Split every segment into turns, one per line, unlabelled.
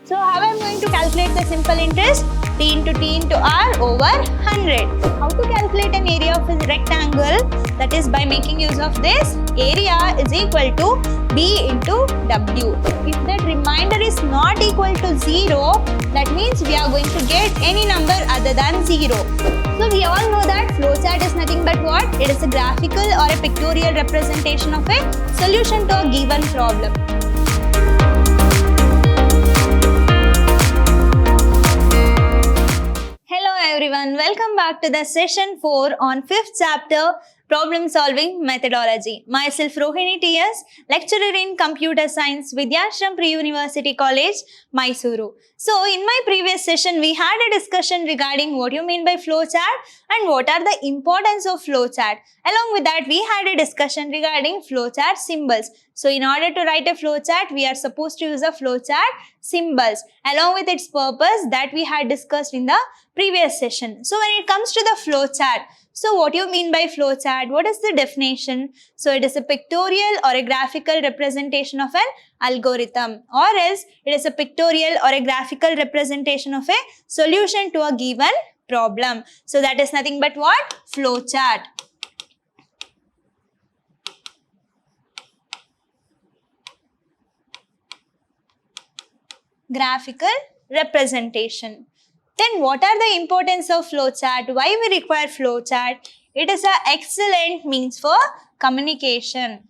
So how am I going to calculate the simple interest? T into T into R over 100. How to calculate an area of a rectangle? That is by making use of this. Area is equal to B into W. If that remainder is not equal to 0, that means we are going to get any number other than 0. So we all know that flowchart is nothing but what? It is a graphical or a pictorial representation of a solution to a given problem. Hello everyone, welcome back to the session 4 on 5th chapter Problem Solving Methodology. Myself Rohini TS, lecturer in Computer Science, Vidyashram Pre-University College, Mysuru. So in my previous session, we had a discussion regarding what you mean by flowchart and what are the importance of flowchart. Along with that, we had a discussion regarding flowchart symbols. So in order to write a flowchart, we are supposed to use a flowchart symbols along with its purpose that we had discussed in the previous session. So when it comes to the flowchart, so what do you mean by flowchart? What is the definition? So it is a pictorial or a graphical representation of an algorithm, or else it is a pictorial or a graphical representation of a solution to a given problem. So that is nothing but what? Flowchart. Graphical representation. Then what are the importance of flowchart? Why we require flowchart? It is an excellent means for communication.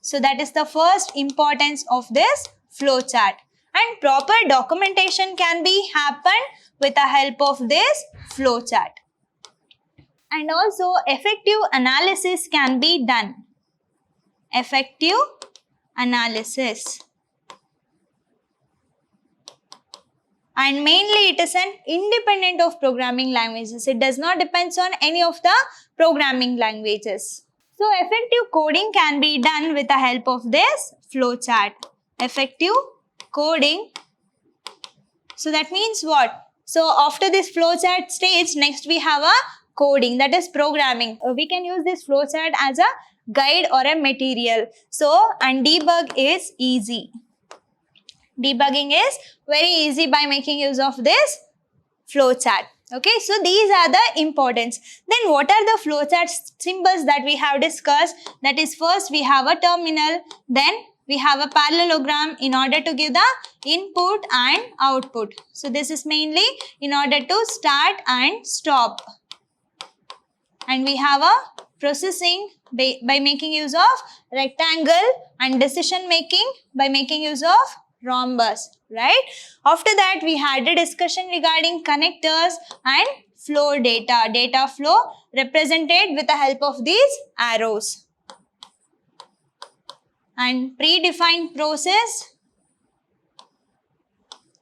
So that is the first importance of this flowchart. And proper documentation can be happen with the help of this flowchart. And also effective analysis can be done. Effective analysis. And mainly it is an independent of programming languages. It does not depend on any of the programming languages. So effective coding can be done with the help of this flowchart. Effective coding. So that means what? So after this flowchart stage, next we have a coding, that is programming. We can use this flowchart as a guide or a material. So and debug is easy. Debugging is very easy by making use of this flowchart. Okay, so these are the importance. Then what are the flowchart symbols that we have discussed? That is, first we have a terminal, then we have a parallelogram in order to give the input and output. So this is mainly in order to start and stop. And we have a processing by making use of rectangle, and decision making by making use of rhombus, right? After that, we had a discussion regarding connectors and flow data. Data flow represented with the help of these arrows. And predefined process.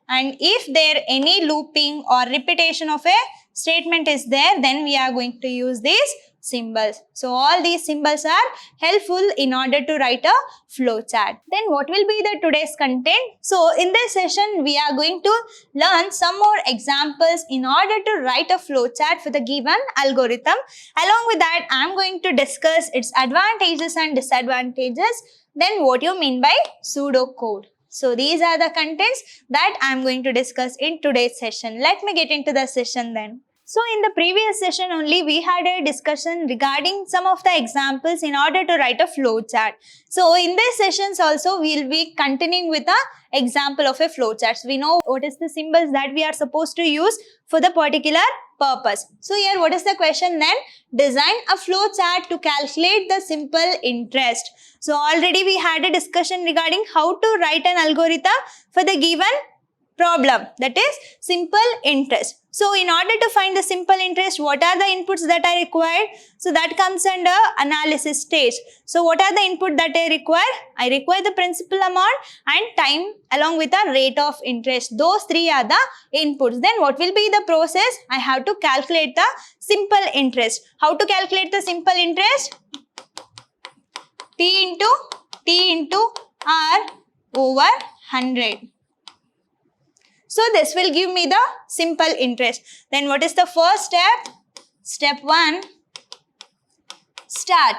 And if there any looping or repetition of a statement is there, then we are going to use these symbols. So all these symbols are helpful in order to write a flowchart. Then what will be the today's content? So in this session, we are going to learn some more examples in order to write a flowchart for the given algorithm. Along with that, I am going to discuss its advantages and disadvantages. Then what you mean by pseudocode. So these are the contents that I am going to discuss in today's session. Let me get into the session then. So in the previous session only, we had a discussion regarding some of the examples in order to write a flowchart. So in these sessions also, we will be continuing with the example of a flowchart. So we know what is the symbols that we are supposed to use for the particular purpose. So here, what is the question then? Design a flowchart to calculate the simple interest. So already we had a discussion regarding how to write an algorithm for the given problem, that is simple interest. So in order to find the simple interest, what are the inputs that are required? So that comes under analysis stage. So what are the input that I require? I require the principal amount and time along with the rate of interest. Those three are the inputs. Then what will be the process? I have to calculate the simple interest. How to calculate the simple interest? T into R over 100. So this will give me the simple interest. Then what is the first step? Step 1, start.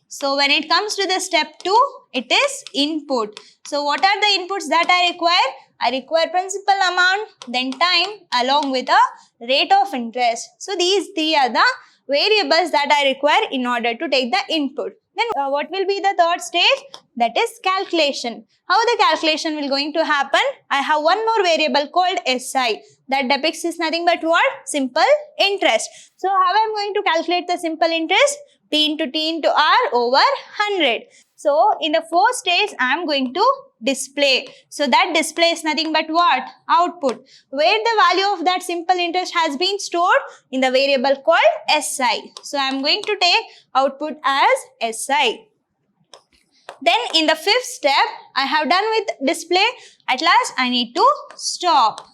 So when it comes to the step 2, it is input. So what are the inputs that I require? I require principal amount, then time along with a rate of interest. So these three are the variables that I require in order to take the input. Then what will be the third stage? That is calculation. How the calculation will going to happen? I have one more variable called SI that depicts is nothing but what? Simple interest. So how I am going to calculate the simple interest? P into T into R over 100. So in the first stage, I am going to display. So that display is nothing but what? Output. Where the value of that simple interest has been stored? In the variable called SI. So I am going to take output as SI. Then in the fifth step, I have done with display. At last, I need to stop.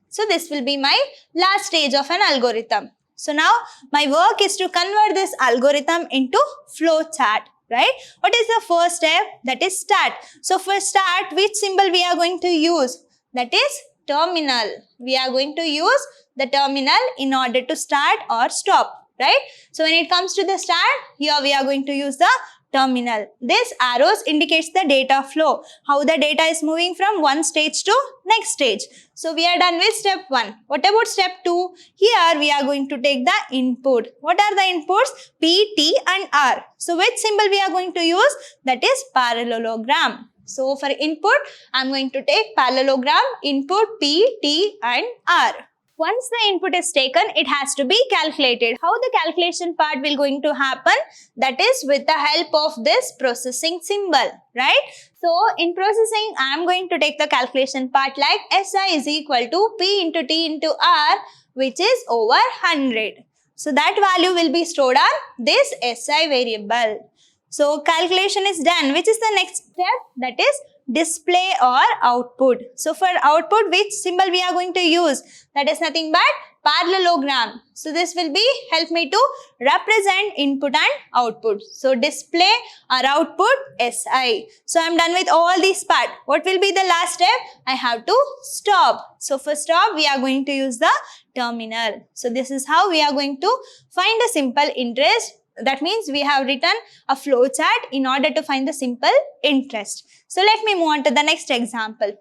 So this will be my last stage of an algorithm. So now my work is to convert this algorithm into flowchart, right? What is the first step? That is start. So for start, which symbol we are going to use? That is terminal. We are going to use the terminal in order to start or stop, right? So when it comes to the start, here we are going to use the terminal. This arrows indicates the data flow, how the data is moving from one stage to next stage. So we are done with step 1. What about step 2? Here we are going to take the input. What are the inputs? P, T and R. So which symbol we are going to use? That is parallelogram. So for input, I am going to take parallelogram, input P, T and R. Once the input is taken, it has to be calculated. How the calculation part will going to happen? That is with the help of this processing symbol, right? So in processing, I am going to take the calculation part like SI is equal to P into T into R, which is over 100. So that value will be stored on this SI variable. So calculation is done. Which is the next step? That is display or output. So for output, which symbol we are going to use? That is nothing but parallelogram. So this will be help me to represent input and output. So display or output SI. So I am done with all these part. What will be the last step? I have to stop. So for stop, we are going to use the terminal. So this is how we are going to find a simple interest. That means we have written a flowchart in order to find the simple interest. So let me move on to the next example.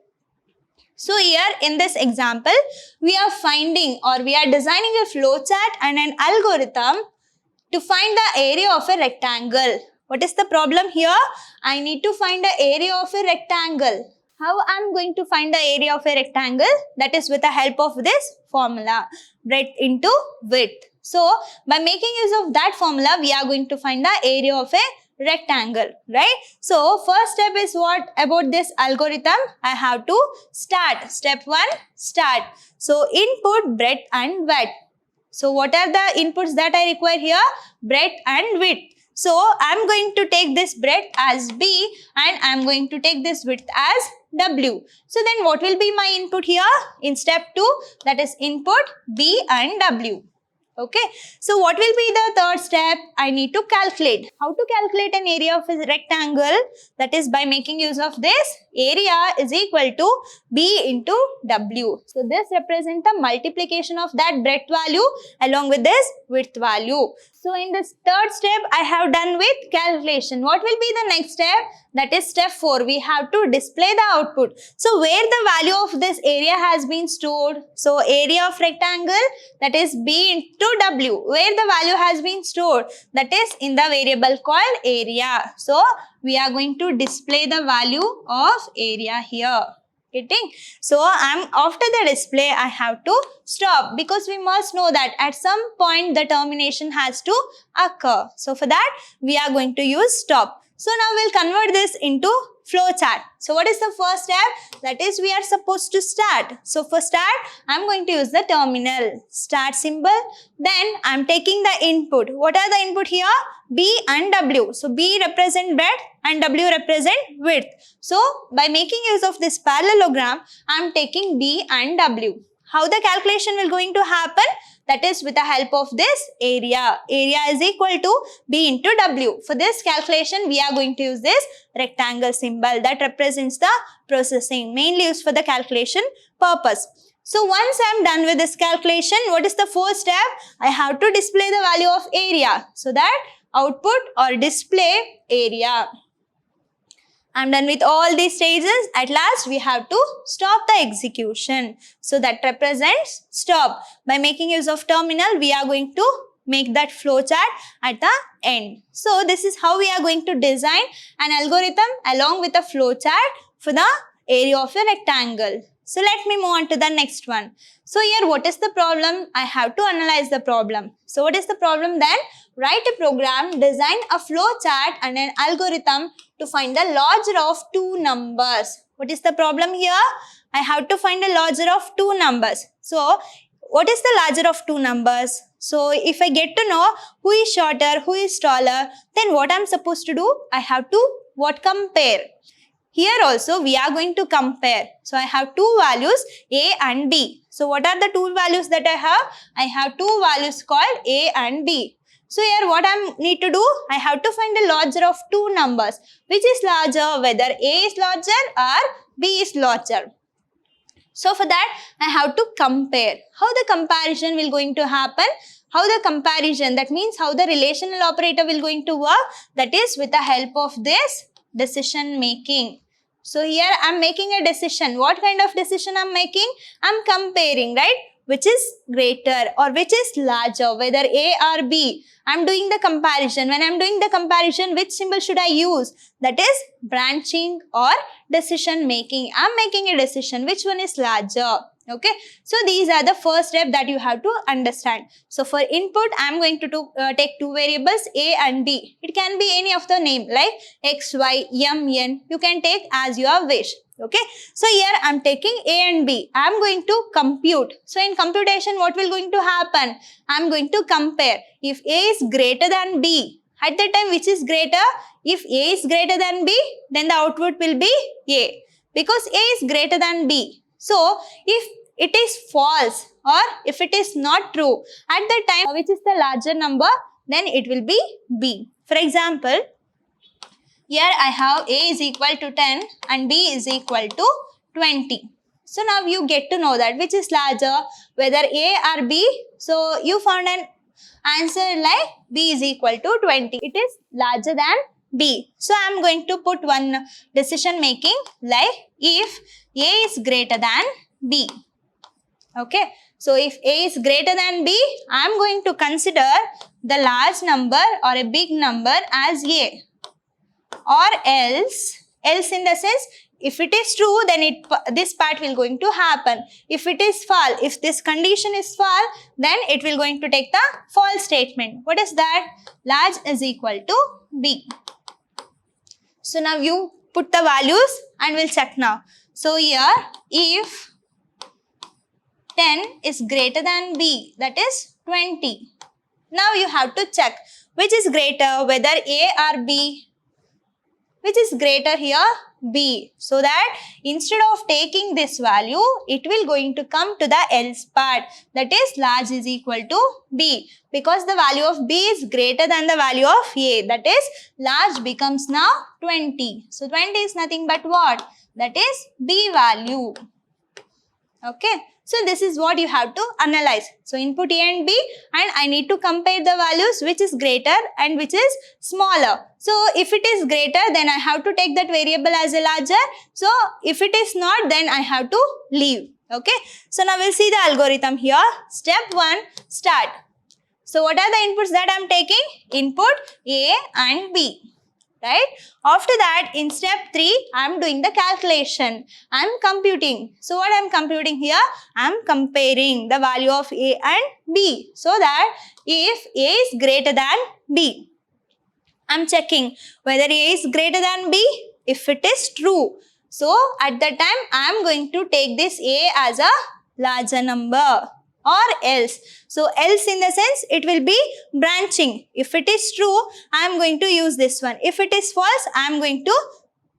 So here in this example, we are finding or we are designing a flowchart and an algorithm to find the area of a rectangle. What is the problem here? I need to find the area of a rectangle. How I am going to find the area of a rectangle? That is with the help of this formula, breadth into width. So by making use of that formula, we are going to find the area of a rectangle, right? So first step is what about this algorithm? I have to start. Step 1, start. So input, breadth and width. So what are the inputs that I require here? Breadth and width. So I am going to take this breadth as B and I am going to take this width as W. So then what will be my input here? In step 2, that is input B and W. Okay, so what will be the third step? I need to calculate. How to calculate an area of a rectangle? That is by making use of this area is equal to B into W. So this represents the multiplication of that breadth value along with this width value. So in this third step, I have done with calculation. What will be the next step? That is step 4. We have to display the output. So where the value of this area has been stored. So area of rectangle, that is B into W. Where the value has been stored. That is in the variable called area. So we are going to display the value of area here. Getting? So after the display, I have to stop because we must know that at some point the termination has to occur. So for that, we are going to use stop. So now we'll convert this into flowchart. So what is the first step? That is we are supposed to start. So for start, I'm going to use the terminal start symbol. Then I'm taking the input. What are the input here? B and W. So B represent breadth and W represent width. So by making use of this parallelogram, I'm taking B and W. How the calculation will going to happen? That is with the help of this area. Area is equal to B into W. For this calculation, we are going to use this rectangle symbol that represents the processing, mainly used for the calculation purpose. So once I am done with this calculation, what is the first step? I have to display the value of area. So that output or display area. I'm done with all these stages. At last, we have to stop the execution. So that represents stop. By making use of terminal, we are going to make that flowchart at the end. So this is how we are going to design an algorithm along with a flowchart for the area of a rectangle. So let me move on to the next one. So here, what is the problem? I have to analyze the problem. So what is the problem then? Write a program, design a flowchart and an algorithm to find the lodger of two numbers. What is the problem here? I have to find a lodger of two numbers. So what is the lodger of two numbers? So if I get to know who is shorter, who is taller, then what I'm supposed to do? I have to compare. Here also we are going to compare. So I have two values A and B. So what are the two values that I have? I have two values called A and B. So here what I need to do? I have to find the lodger of two numbers. Which is larger, whether A is larger or B is larger. So for that I have to compare. How the comparison will going to happen? How the comparison, that means how the relational operator will going to work? That is with the help of this decision making. So here I am making a decision. What kind of decision I am making? I am comparing, right? Which is greater or which is larger, whether A or B. I am doing the comparison. When I am doing the comparison, which symbol should I use? That is branching or decision making. I am making a decision. Which one is larger? Okay, so these are the first step that you have to understand. So for input, I am going to take two variables A and B. It can be any of the name like X, Y, M, N. You can take as your wish. Okay, so here I am taking A and B. I am going to compute. So in computation, what will going to happen? I am going to compare. If A is greater than B, at that time which is greater? If A is greater than B, then the output will be A because A is greater than B. So if it is false or if it is not true, at that time which is the larger number, then it will be B. For example, here I have A is equal to 10 and B is equal to 20. So now you get to know that which is larger, whether A or B. So you found an answer like B is equal to 20. It is larger than B. So I am going to put one decision making like if A is greater than B. Okay. So if A is greater than B, I am going to consider the large number or a big number as A. Or else in the sense, if it is true, then this part will going to happen. If it is false, if this condition is false, then it will going to take the false statement. What is that? Large is equal to B. So now you put the values and we'll check now. So here, if 10 is greater than B, that is 20. Now you have to check which is greater, whether A or B. Which is greater here? B. So that instead of taking this value, it will going to come to the else part. That is large is equal to B. Because the value of B is greater than the value of A. That is large becomes now 20. So 20 is nothing but what? That is B value. Okay. So this is what you have to analyze. So input A and B, and I need to compare the values which is greater and which is smaller. So if it is greater, then I have to take that variable as a larger. So if it is not, then I have to leave. Okay. So now we'll see the algorithm here. Step 1, start. So what are the inputs that I am taking? Input A and B. Right? After that, in step 3, I am doing the calculation. I am computing. So what I am computing here? I am comparing the value of A and B. So that if A is greater than B, I am checking whether A is greater than B. If it is true, so at that time I am going to take this A as a larger number. Or else. So else in the sense it will be branching. If it is true, I am going to use this one. If it is false, I am going to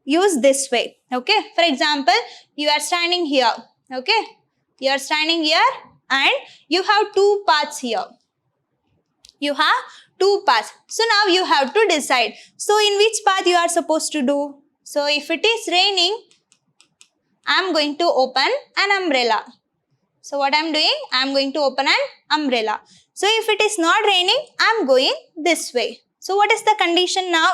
use this way. Okay. For example, you are standing here. Okay. You are standing here and you have two paths here. You have two paths. So now you have to decide. So in which path you are supposed to do? So if it is raining, I am going to open an umbrella. So what I am doing? I am going to open an umbrella. So if it is not raining, I am going this way. So what is the condition now?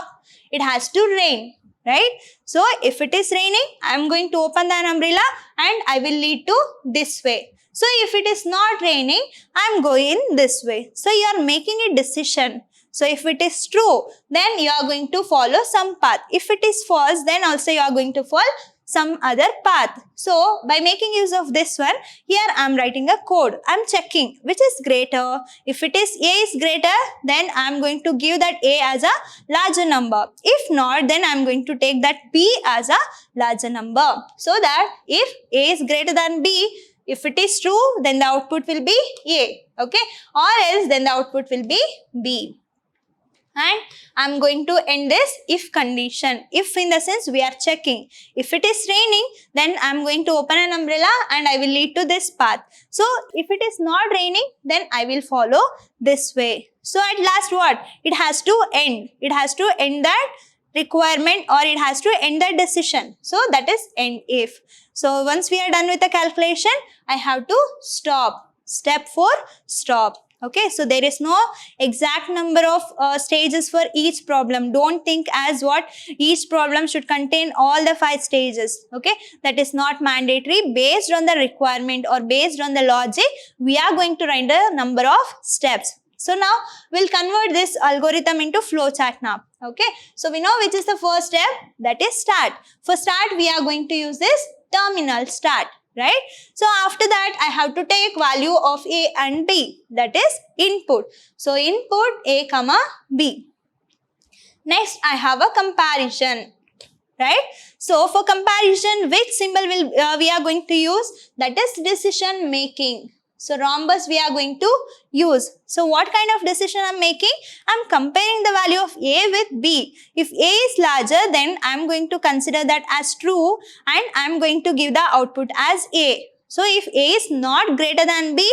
It has to rain, right? So if it is raining, I am going to open the umbrella and I will lead to this way. So if it is not raining, I am going this way. So you are making a decision. So if it is true, then you are going to follow some path. If it is false, then also you are going to follow some other path. So by making use of this one, here I am writing a code. I am checking which is greater. If it is A is greater, then I am going to give that A as a larger number. If not, then I am going to take that B as a larger number. So that if A is greater than B, if it is true, then the output will be A, okay? Or else then the output will be B. And I'm going to end this if condition. If in the sense we are checking. If it is raining, then I'm going to open an umbrella and I will lead to this path. So if it is not raining, then I will follow this way. So at last what? It has to end. It has to end that requirement, or it has to end that decision. So that is end if. So once we are done with the calculation, I have to stop. Step 4, stop. Okay, so there is no exact number of stages for each problem. Don't think as what each problem should contain all the 5 stages. Okay, that is not mandatory. Based on the requirement or based on the logic, we are going to write the number of steps. So now we'll convert this algorithm into flowchart now. Okay, so we know which is the first step, that is start. For start, we are going to use this terminal start. Right? So after that, I have to take value of A and B, that is input. So input A comma B. Next, I have a comparison. Right? So for comparison, which symbol will we are going to use? That is decision making. So rhombus we are going to use. So what kind of decision I'm making? I'm comparing the value of A with B. If A is larger, then I'm going to consider that as true and I'm going to give the output as A. So if A is not greater than B,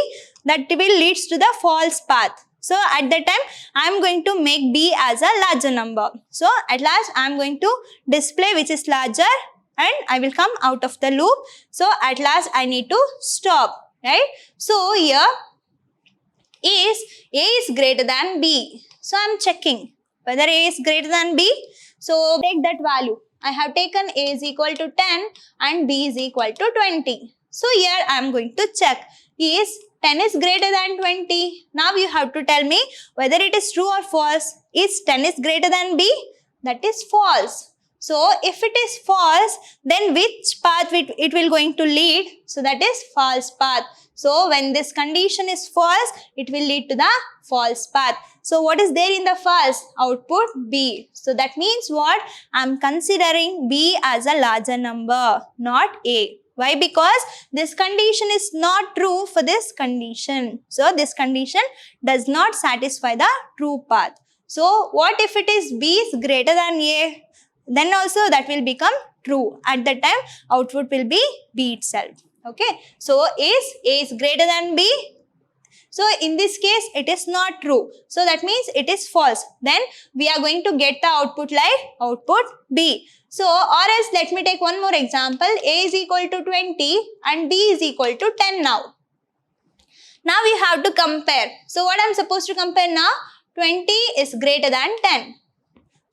that will leads to the false path. So at that time, I'm going to make B as a larger number. So at last, I'm going to display which is larger and I will come out of the loop. So at last, I need to stop. Right? So here is A is greater than B. So I am checking whether A is greater than B. So take that value. I have taken A is equal to 10 and B is equal to 20. So here I am going to check is 10 is greater than 20. Now you have to tell me whether it is true or false. Is 10 is greater than B? That is false. So if it is false, then which path it will going to lead? So that is false path. So when this condition is false, it will lead to the false path. So what is there in the false? Output B. So that means what? I am considering B as a larger number, not A. Why? Because this condition is not true for this condition. So this condition does not satisfy the true path. So what if it is B is greater than A? Then also that will become true. At that time, output will be B itself. Okay. So is A is greater than B? So in this case, it is not true. So that means it is false. Then we are going to get the output like output B. So or else let me take one more example. A is equal to 20 and B is equal to 10 now. Now we have to compare. So what I am supposed to compare now? 20 is greater than 10.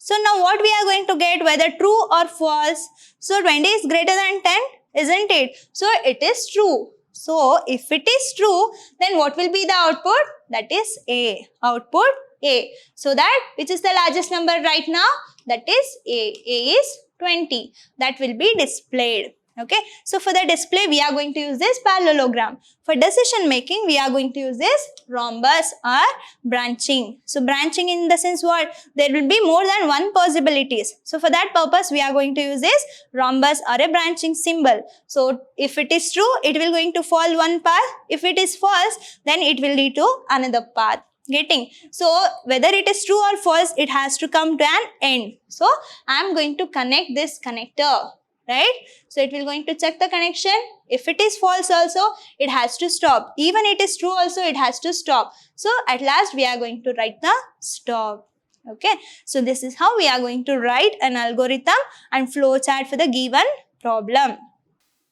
So now what we are going to get, whether true or false. So 20 is greater than 10, isn't it? So it is true. So if it is true, then what will be the output? That is A. Output A. So that which is the largest number right now? That is A. A is 20. That will be displayed. Okay. So for the display, we are going to use this parallelogram. For decision making, we are going to use this rhombus or branching. So branching in the sense what? There will be more than one possibilities. So for that purpose, we are going to use this rhombus or a branching symbol. So if it is true, it will going to follow one path. If it is false, then it will lead to another path. Getting? So whether it is true or false, it has to come to an end. So I am going to connect this connector. Right? So it will going to check the connection. If it is false also, it has to stop. Even it is true also, it has to stop. So at last we are going to write the stop. Okay. So this is how we are going to write an algorithm and flowchart for the given problem.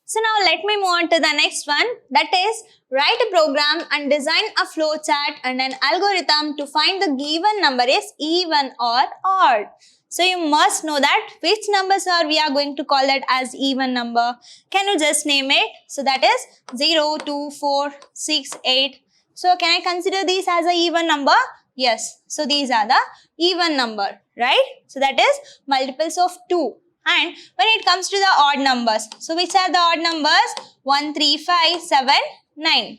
So now let me move on to the next one, that is write a program and design a flowchart and an algorithm to find the given number is even or odd. So you must know that which numbers are we are going to call that as even number. Can you just name it? So that is 0, 2, 4, 6, 8. So can I consider these as a even number? Yes. So these are the even number, right? So that is multiples of 2. And when it comes to the odd numbers, so which are the odd numbers? 1, 3, 5, 7, 9.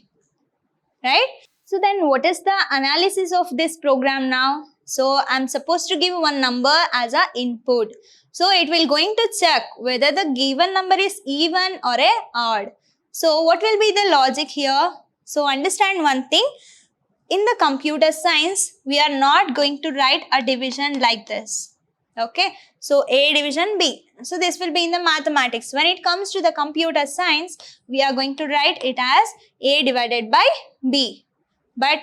Right? So then what is the analysis of this program now? So I'm supposed to give one number as a input. So it will going to check whether the given number is even or a odd. So what will be the logic here? So understand one thing. In the computer science, we are not going to write a division like this. Okay. So A division B. So this will be in the mathematics. When it comes to the computer science, we are going to write it as A divided by B. But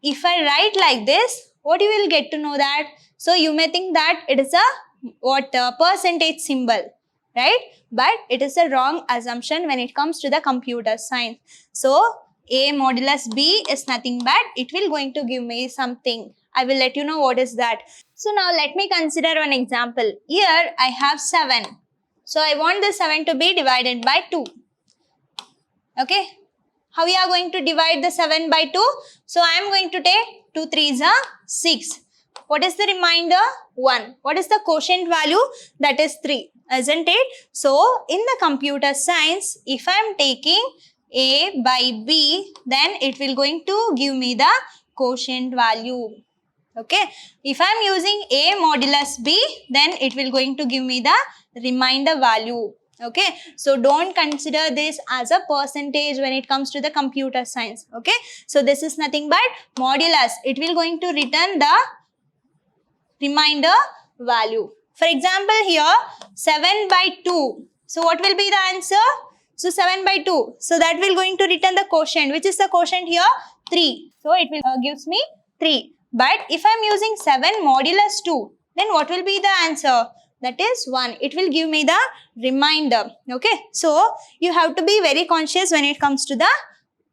if I write like this, what you will get to know that? So you may think that it is a percentage symbol, right? But it is a wrong assumption when it comes to the computer science. So A modulus B is nothing but it will going to give me something. I will let you know what is that. So now let me consider one example. Here I have 7. So I want the 7 to be divided by 2. Okay. How we are going to divide the 7 by 2? So I am going to take 2 3s are 6. What is the remainder? 1. What is the quotient value? That is 3. Isn't it? So in the computer science, if I am taking A by B, then it will going to give me the quotient value. Okay. If I am using A modulus B, then it will going to give me the remainder value. Okay. So don't consider this as a percentage when it comes to the computer science. Okay. So this is nothing but modulus. It will going to return the remainder value. For example, here 7 by 2. So what will be the answer? So 7 by 2. So that will going to return the quotient. Which is the quotient here? 3. So it will gives me 3. But if I am using 7 modulus 2, then what will be the answer? That is 1. It will give me the remainder. Okay. So you have to be very conscious when it comes to the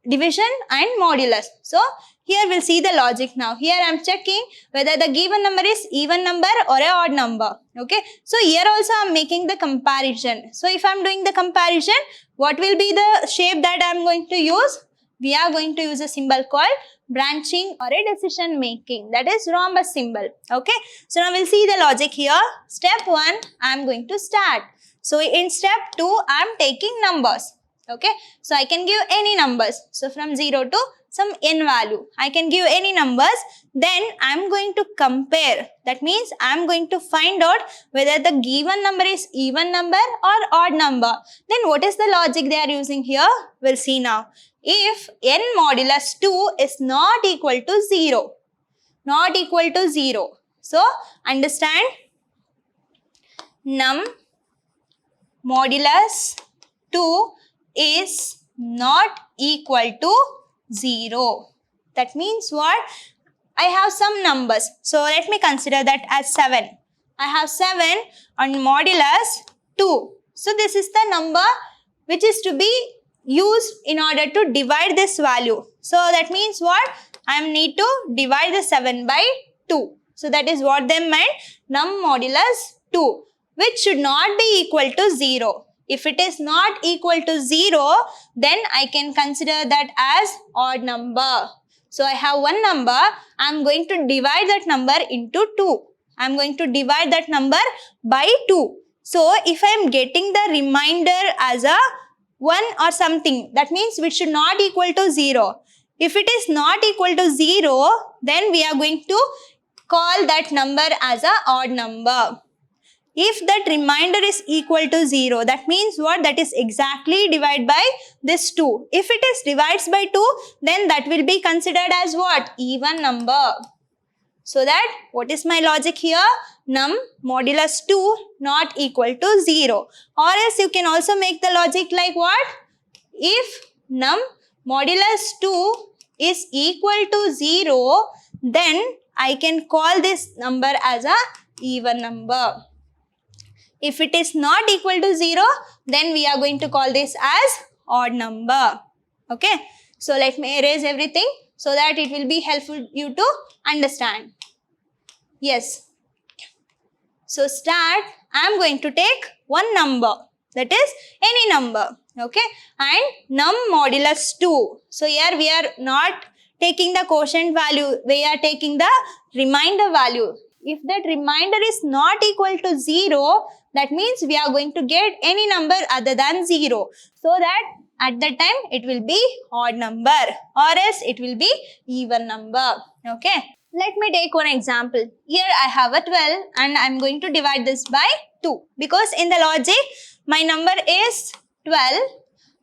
division and modulus. So here we'll see the logic now. Here I am checking whether the given number is even number or a odd number. Okay. So here also I am making the comparison. So if I am doing the comparison, what will be the shape that I am going to use? We are going to use a symbol called branching or a decision making. That is rhombus symbol. Okay. So now we'll see the logic here. Step 1, I am going to start. So in step 2, I am taking numbers. Okay. So I can give any numbers. So from 0 to some n value. I can give any numbers. Then I am going to compare. That means I am going to find out whether the given number is even number or odd number. Then what is the logic they are using here? We'll see now. If n modulus 2 is not equal to 0. Not equal to 0. So understand, num modulus 2 is not equal to 0. That means what? I have some numbers. So let me consider that as 7. I have 7 on modulus 2. So this is the number which is to be used in order to divide this value. So that means what? I need to divide the 7 by 2. So that is what they meant, num modulus 2, which should not be equal to 0. If it is not equal to 0, then I can consider that as odd number. So I have one number, I am going to divide that number into 2. I am going to divide that number by 2. So if I am getting the remainder as a 1 or something, that means which should not equal to 0. If it is not equal to 0, then we are going to call that number as a odd number. If that remainder is equal to 0, that means what? That is exactly divided by this 2. If it is divides by 2, then that will be considered as what? Even number. So that, what is my logic here? Num modulus 2 not equal to 0. Or else you can also make the logic like what? If num modulus 2 is equal to 0, then I can call this number as a even number. If it is not equal to 0, then we are going to call this as odd number. Okay. So let me erase everything so that it will be helpful you to understand. Yes. So start, I am going to take one number, that is any number, okay, and num modulus 2. So here we are not taking the quotient value, we are taking the remainder value. If that remainder is not equal to 0, that means we are going to get any number other than 0. So that at that time it will be odd number or else it will be even number. Okay. Let me take one example. Here I have a 12 and I am going to divide this by 2. Because in the logic, my number is 12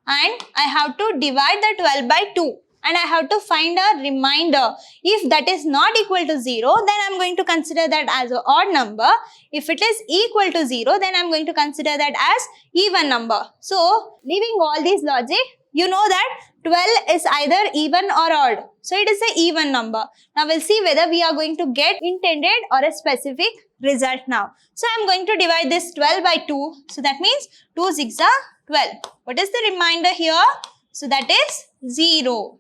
and I have to divide the 12 by 2. And I have to find a remainder. If that is not equal to 0, then I am going to consider that as an odd number. If it is equal to 0, then I am going to consider that as even number. So, leaving all these logic, you know that 12 is either even or odd. So, it is an even number. Now, we'll see whether we are going to get intended or a specific result now. So, I am going to divide this 12 by 2. So, that means 2 6 are 12. What is the remainder here? So, that is 0.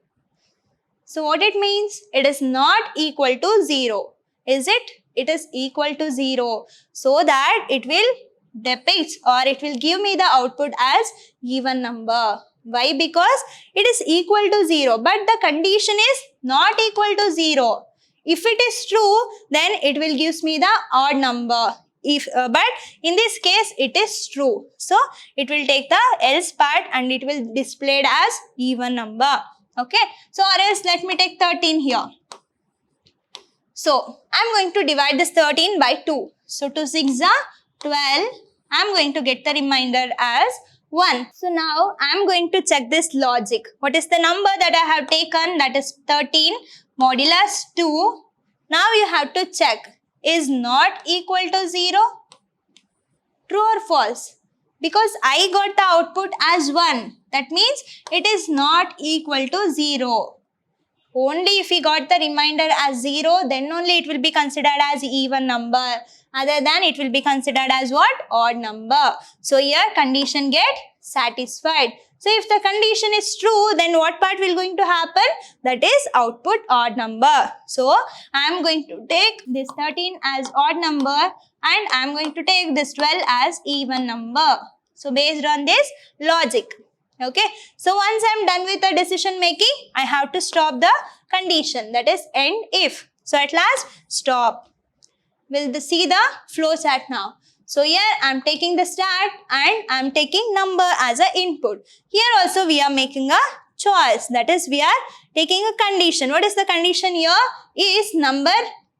So what it means? It is not equal to 0. Is it? It is equal to 0. So that it will depict or it will give me the output as even number. Why? Because it is equal to 0. But the condition is not equal to 0. If it is true, then it will give me the odd number. But in this case, it is true. So it will take the else part and it will display it as even number. Okay, so or else let me take 13 here. So, I am going to divide this 13 by 2. So, 2 6 are 12. I am going to get the remainder as 1. So, now I am going to check this logic. What is the number that I have taken? That is 13 modulus 2. Now, you have to check. Is not equal to 0? True or false? Because I got the output as 1. That means it is not equal to 0. Only if we got the remainder as 0, then only it will be considered as even number. Other than it will be considered as what? Odd number. So here condition get satisfied. So if the condition is true, then what part will going to happen? That is output odd number. So I am going to take this 13 as odd number and I am going to take this 12 as even number. So based on this logic. Okay. So once I am done with the decision making, I have to stop the condition, that is end if. So at last stop. We'll see the flow chart now. So here I am taking the start and I am taking number as an input. Here also we are making a choice, that is we are taking a condition. What is the condition here? Is number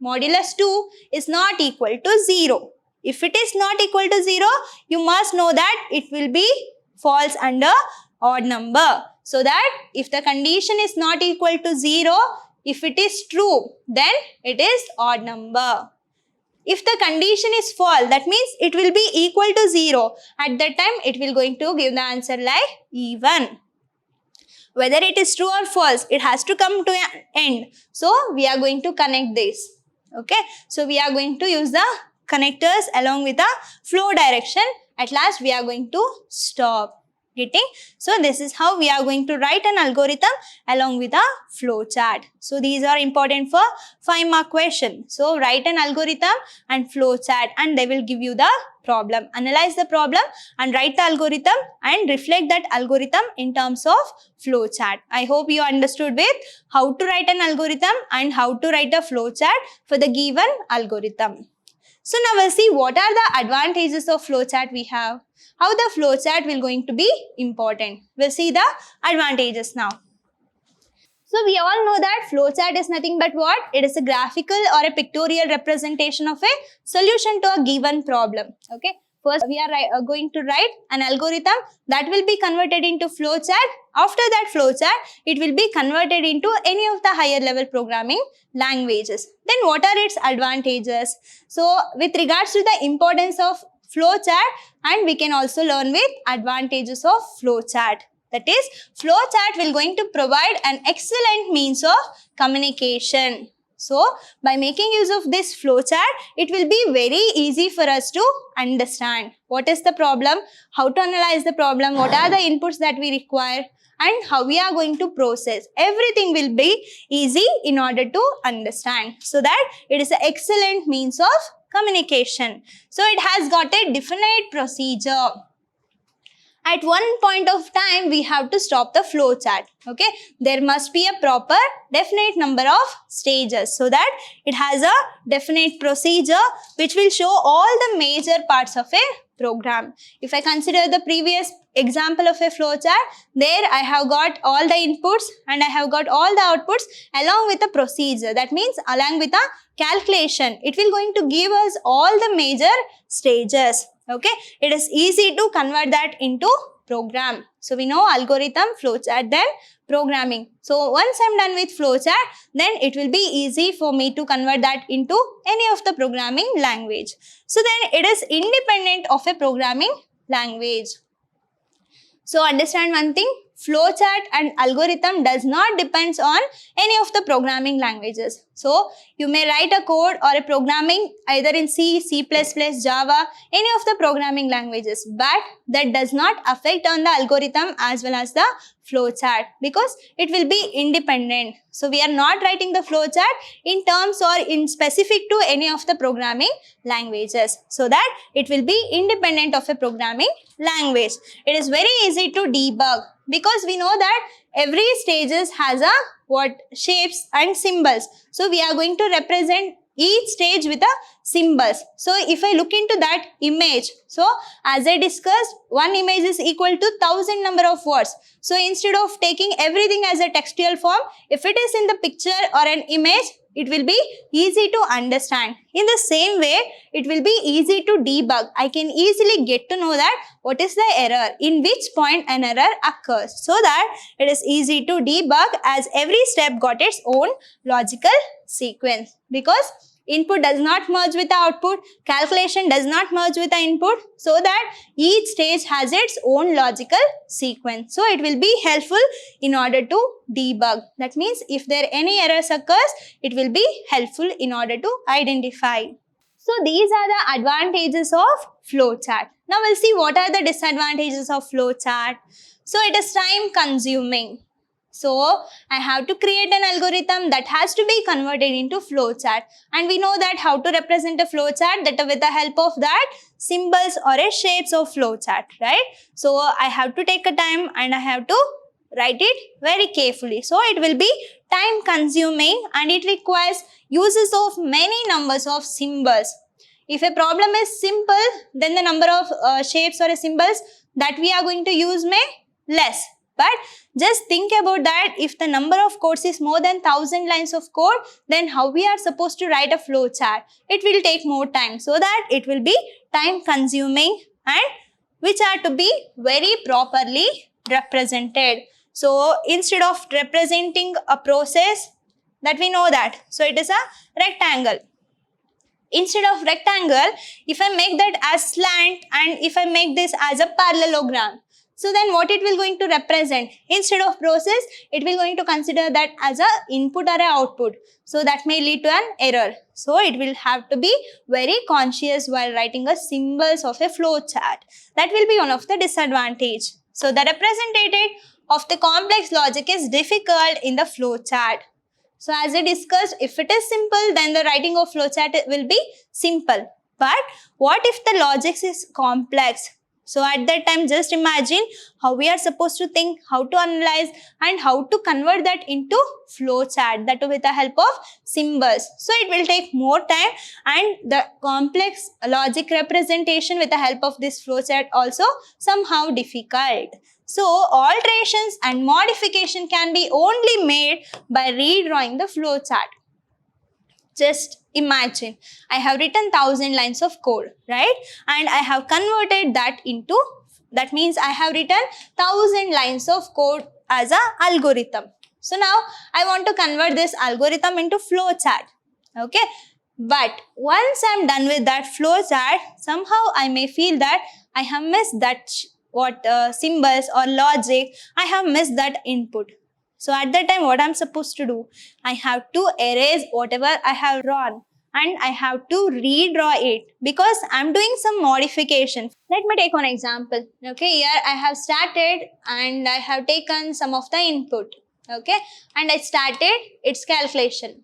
modulus 2 is not equal to 0. If it is not equal to 0, you must know that it will be falls under odd number. So that if the condition is not equal to 0, if it is true, then it is odd number. If the condition is false, that means it will be equal to 0. At that time, it will going to give the answer like even. Whether it is true or false, it has to come to an end. So, we are going to connect this. Okay. So, we are going to use the connectors along with the flow direction. At last, we are going to stop. Getting? So, this is how we are going to write an algorithm along with a flow chart. So, these are important for 5-mark question. So, write an algorithm and flow chart and they will give you the problem. Analyze the problem and write the algorithm and reflect that algorithm in terms of flow chart. I hope you understood with how to write an algorithm and how to write a flow chart for the given algorithm. So, now we'll see what are the advantages of flow chart we have. How the flow chart will going to be important. We'll see the advantages now. So we all know that flow chart is nothing but what? It is a graphical or a pictorial representation of a solution to a given problem. Okay. First we are going to write an algorithm that will be converted into flow chart. After that flow chart, it will be converted into any of the higher level programming languages. Then what are its advantages? So with regards to the importance of flow chart, and we can also learn with advantages of flow chart. That is, flow chart will going to provide an excellent means of communication. So, by making use of this flow chart, it will be very easy for us to understand what is the problem, how to analyze the problem, what are the inputs that we require, and how we are going to process. Everything will be easy in order to understand. So that it is an excellent means of communication. So it has got a definite procedure. At one point of time, we have to stop the flow chart. Okay, there must be a proper definite number of stages so that it has a definite procedure which will show all the major parts of a program. If I consider the previous example of a flow chart, there I have got all the inputs and I have got all the outputs along with a procedure. That means along with a calculation, it will going to give us all the major stages. Okay, it is easy to convert that into program. So we know algorithm, flowchart, then programming. So once I'm done with flowchart, then it will be easy for me to convert that into any of the programming language. So then it is independent of a programming language. So understand one thing, flowchart and algorithm does not depend on any of the programming languages. So you may write a code or a programming either in C, C++, Java, any of the programming languages, but that does not affect on the algorithm as well as the flowchart because it will be independent. So we are not writing the flowchart in terms or in specific to any of the programming languages so that it will be independent of a programming language. It is very easy to debug because we know that every stages has a shapes and symbols. So we are going to represent each stage with a symbols. So if I look into that image, so as I discussed, one image is equal to 1000 number of words. So instead of taking everything as a textual form, if it is in the picture or an image, it will be easy to understand. In the same way, it will be easy to debug. I can easily get to know that what is the error, in which point an error occurs, so that it is easy to debug as every step got its own logical sequence. Because input does not merge with the output, calculation does not merge with the input, so that each stage has its own logical sequence. So it will be helpful in order to debug. That means if there any errors occurs, it will be helpful in order to identify. So these are the advantages of flowchart. Now we'll see what are the disadvantages of flowchart. So it is time consuming. So I have to create an algorithm that has to be converted into flowchart, and we know that how to represent a flowchart, that with the help of that symbols or a shapes of flowchart, right? So I have to take a time and I have to write it very carefully. So it will be time consuming and it requires uses of many numbers of symbols. If a problem is simple, then the number of shapes or symbols that we are going to use may less. But just think about that, if the number of codes is more than 1000 lines of code, then how we are supposed to write a flow chart? It will take more time, so that it will be time consuming and which are to be very properly represented. So instead of representing a process, that we know that, so it is a rectangle. Instead of rectangle, if I make that as slant and if I make this as a parallelogram, so then what it will going to represent? Instead of process, it will going to consider that as a input or a output. So that may lead to an error. So it will have to be very conscious while writing a symbols of a flow chart. That will be one of the disadvantage. So the representative of the complex logic is difficult in the flow chart. So as I discussed, if it is simple, then the writing of flow chart will be simple. But what if the logic is complex? So at that time, just imagine how we are supposed to think, how to analyze and how to convert that into flow chart, that with the help of symbols. So it will take more time, and the complex logic representation with the help of this flow chart also somehow difficult. So alterations and modification can be only made by redrawing the flow chart. Just imagine, I have written 1000 lines of code, right? And I have converted that into, that means I have written 1000 lines of code as an algorithm. So now I want to convert this algorithm into flow chart, okay? But once I'm done with that flow chart, somehow I may feel that I have missed that symbols or logic, I have missed that input. So at that time, what I'm supposed to do? I have to erase whatever I have drawn and I have to redraw it because I'm doing some modification. Let me take one example. Okay, here I have started and I have taken some of the input. Okay, and I started its calculation.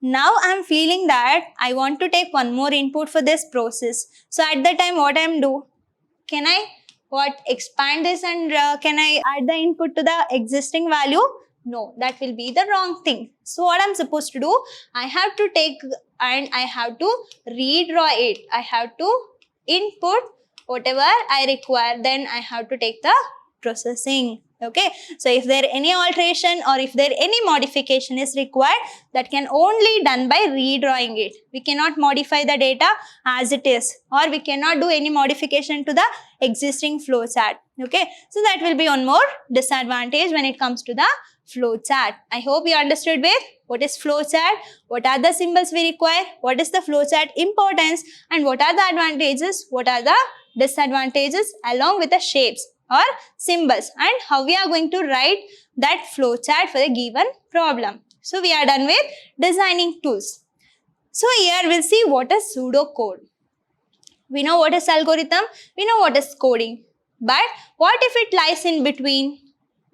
Now I'm feeling that I want to take one more input for this process. So at that time, what I'm do? Can I expand this and can I add the input to the existing value? No, that will be the wrong thing. So what I'm supposed to do? I have to take and I have to redraw it. I have to input whatever I require. Then I have to take the processing. Okay, so if there any alteration or if there any modification is required, that can only done by redrawing it. We cannot modify the data as it is, or we cannot do any modification to the existing flowchart. Okay, so that will be one more disadvantage when it comes to the flowchart. I hope you understood with what is flowchart, what are the symbols we require, what is the flowchart importance, and what are the advantages, what are the disadvantages along with the shapes or symbols, and how we are going to write that flowchart for a given problem. So we are done with designing tools. So here we'll see what is pseudocode. We know what is algorithm, we know what is coding, but what if it lies in between?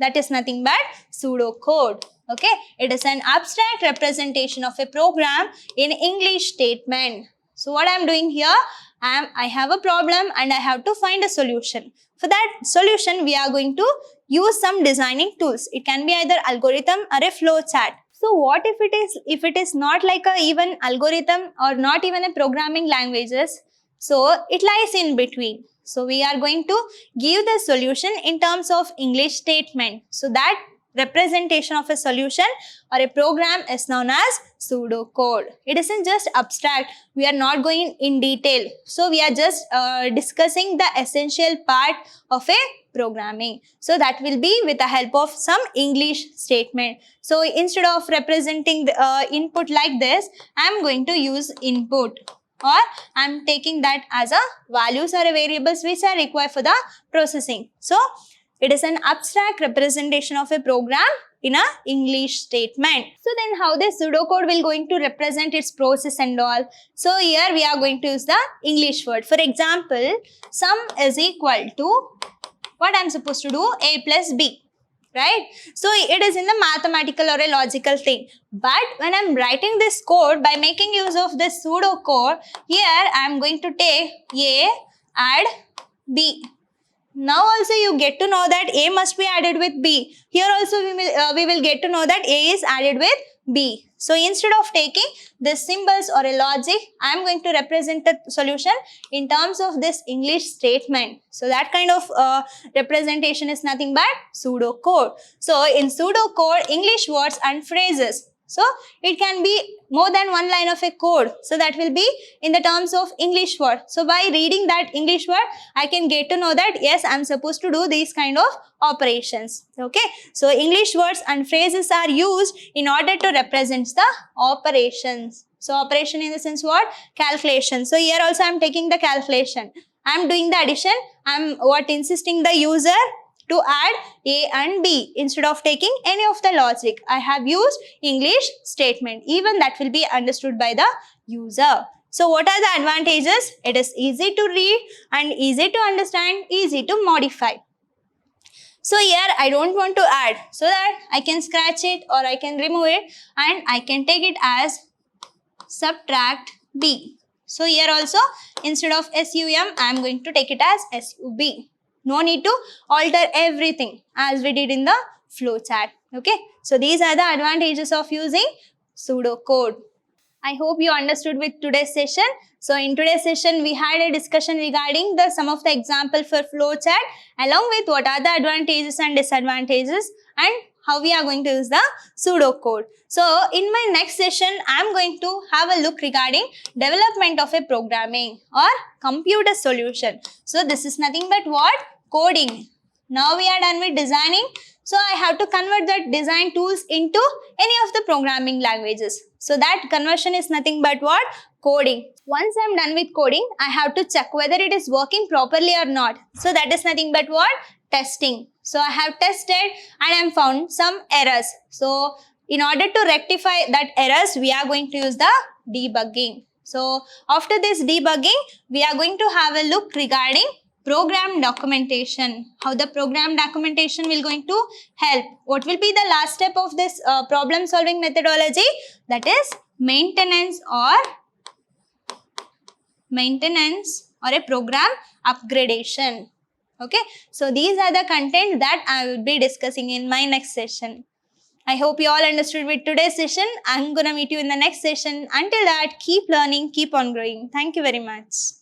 That is nothing but pseudocode. Okay, it is an abstract representation of a program in English statement. So what I am doing here, I have a problem and I have to find a solution. For that solution, we are going to use some designing tools. It can be either algorithm or a flow chart. So what if it is not like a even algorithm or not even a programming languages? So it lies in between. So we are going to give the solution in terms of English statement. So that representation of a solution or a program is known as pseudocode. It isn't just abstract. We are not going in detail. So we are just discussing the essential part of a programming. So that will be with the help of some English statement. So instead of representing the input like this, I am going to use input, or I am taking that as a values or a variables which are required for the processing. So it is an abstract representation of a program in a English statement. So then how the pseudocode will going to represent its process and all. So here we are going to use the English word. For example, sum is equal to what I am supposed to do, a plus b. Right? So it is in the mathematical or a logical thing. But when I'm writing this code, by making use of this pseudocode, here I am going to take A, add B. Now also you get to know that A must be added with B. Here also we will get to know that A is added with B. So instead of taking the symbols or a logic, I am going to represent the solution in terms of this English statement. So that kind of representation is nothing but pseudocode. So in pseudocode, English words and phrases. So it can be more than one line of a code. So that will be in the terms of English word. So by reading that English word, I can get to know that yes, I am supposed to do these kind of operations. Okay. So English words and phrases are used in order to represent the operations. So operation in the sense what? Calculation. So here also I am taking the calculation. I am doing the addition. I am insisting the user to add A and B instead of taking any of the logic. I have used English statement. Even that will be understood by the user. So what are the advantages? It is easy to read and easy to understand, easy to modify. So here I don't want to add, so that I can scratch it or I can remove it and I can take it as subtract B. So here also instead of SUM I am going to take it as SUB. No need to alter everything as we did in the flowchart. Okay. So these are the advantages of using pseudocode. I hope you understood with today's session. So in today's session, we had a discussion regarding some of the example for flowchart along with what are the advantages and disadvantages and how we are going to use the pseudocode. So in my next session, I am going to have a look regarding development of a programming or computer solution. So this is nothing but what? Coding. Now we are done with designing. So I have to convert that design tools into any of the programming languages. So that conversion is nothing but what? Coding. Once I am done with coding, I have to check whether it is working properly or not. So that is nothing but what? Testing. So I have tested and I have found some errors. So in order to rectify that errors, we are going to use the debugging. So after this debugging, we are going to have a look regarding program documentation. How the program documentation will going to help. What will be the last step of this problem solving methodology? That is maintenance or a program upgradation. Okay, so these are the content that I will be discussing in my next session. I hope you all understood with today's session. I'm gonna meet you in the next session. Until that, keep learning, keep on growing. Thank you very much.